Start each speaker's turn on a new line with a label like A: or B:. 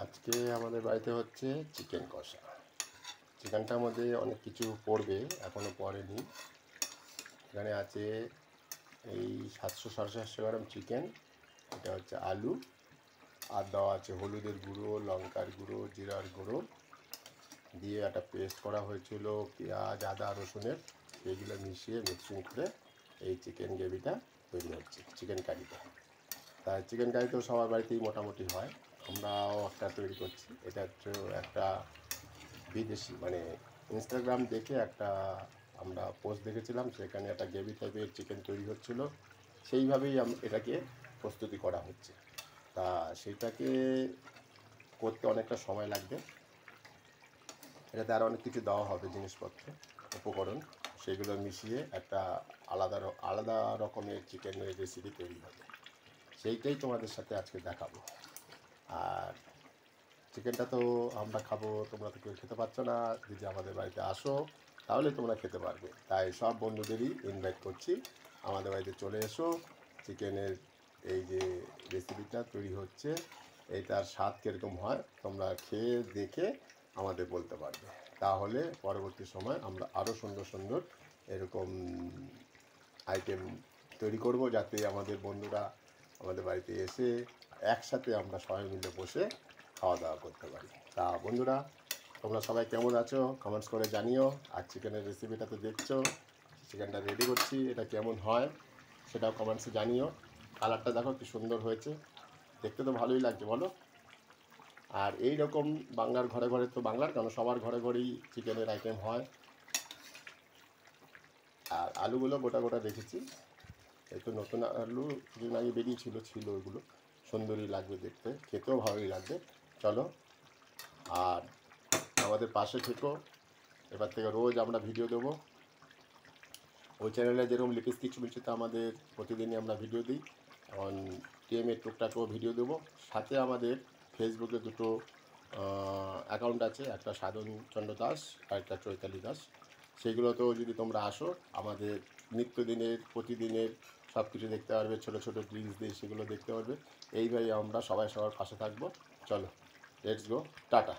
A: আজকে আমাদের বাড়িতে হচ্ছে চিকেন কষা। চিকেনটার মধ্যে অনেক কিছু পড়বে, এখনও পড়েনি। এখানে আছে এই 700-750 গ্রাম চিকেন, এটা হচ্ছে আলু, আর দেওয়া আছে হলুদের গুঁড়ো, লঙ্কার গুঁড়ো, জিরার গুঁড়ো দিয়ে একটা পেস্ট করা হয়েছিল পেঁয়াজ আদা রসুনের, সেইগুলো মিশিয়ে মিক্সিং করে এই চিকেন গ্রেভিটা তৈরি হচ্ছে, চিকেন কারিটা। তাই চিকেন কারি তো সবার বাড়িতেই মোটামুটি হয়, আমরাও একটা তৈরি করছি। এটা হচ্ছে একটা বিদেশি, মানে ইনস্টাগ্রাম দেখে একটা আমরা পোস্ট দেখেছিলাম, সেখানে একটা গ্রেভি টাইপের চিকেন তৈরি হচ্ছিল, সেইভাবেই এটাকে প্রস্তুতি করা হচ্ছে। তা সেটাকে করতে অনেকটা সময় লাগবে, এটাতে আরও অনেক কিছু দেওয়া হবে, জিনিসপত্র উপকরণ, সেগুলো মিশিয়ে একটা আলাদা রকমের চিকেনের রেসিপি তৈরি হবে। সেইটাই তোমাদের সাথে আজকে দেখাবো। আর চিকেনটা তো আমরা খাবো, তোমরা তো কেউ খেতে পারছো না। যদি আমাদের বাড়িতে আসো তাহলে তোমরা খেতে পারবে। তাই সব বন্ধুদেরই ইনভাইট করছি, আমাদের বাড়িতে চলে এসো। চিকেনের এই যে রেসিপিটা তৈরি হচ্ছে, এইটার স্বাদ কীরকম হয় তোমরা খেয়ে দেখে আমাদের বলতে পারবে। তাহলে পরবর্তী সময় আমরা আরও সুন্দর সুন্দর এরকম আইটেম তৈরি করব, যাতে আমাদের বন্ধুরা আমাদের বাড়িতে এসে একসাথে আমরা সবাই মিলে বসে খাওয়া দাওয়া করতে পারি। তা বন্ধুরা, তোমরা সবাই কেমন আছো কমেন্টস করে জানিও। আর চিকেনের রেসিপিটা তো দেখছো, চিকেনটা রেডি করছি, এটা কেমন হয় সেটাও কমেন্টসে জানিও। কালারটা দেখো কি সুন্দর হয়েছে, দেখতে তো ভালোই লাগছে বলো। আর এই রকম বাংলার ঘরে ঘরে, তো বাংলার কেন সবার ঘরে ঘরেই চিকেনের আইটেম হয়। আর আলুগুলো গোটা গোটা রেখেছি, এই তো নতুন আলু কিছুদিন আগে বেরিয়েছিল, ওইগুলো সুন্দরই লাগবে দেখতে, খেতেও ভালোই লাগবে। চলো, আর আমাদের পাশে থেকো, এবার থেকে রোজ আমরা ভিডিও দেবো। ওই চ্যানেলে যেরকম লিপস্টিক মিষ্টিতে আমাদের প্রতিদিনই আমরা ভিডিও দিই, এখন টিএমের টুকটাকেও ভিডিও দেবো। সাথে আমাদের ফেসবুকে দুটো অ্যাকাউন্ট আছে, একটা সাধনচন্দ্র দাস আর একটা চৈতালি দাস। সেইগুলোতেও যদি তোমরা আসো, আমাদের নিত্যদিনের প্রতিদিনের সব কিছু দেখতে পারবে, ছোটো ছোটো রিলস দিয়ে সেগুলো দেখতে পারবে। এইভাবেই আমরা সবাই সবার পাশে থাকবো। চলো, লেটস গো, টাটা।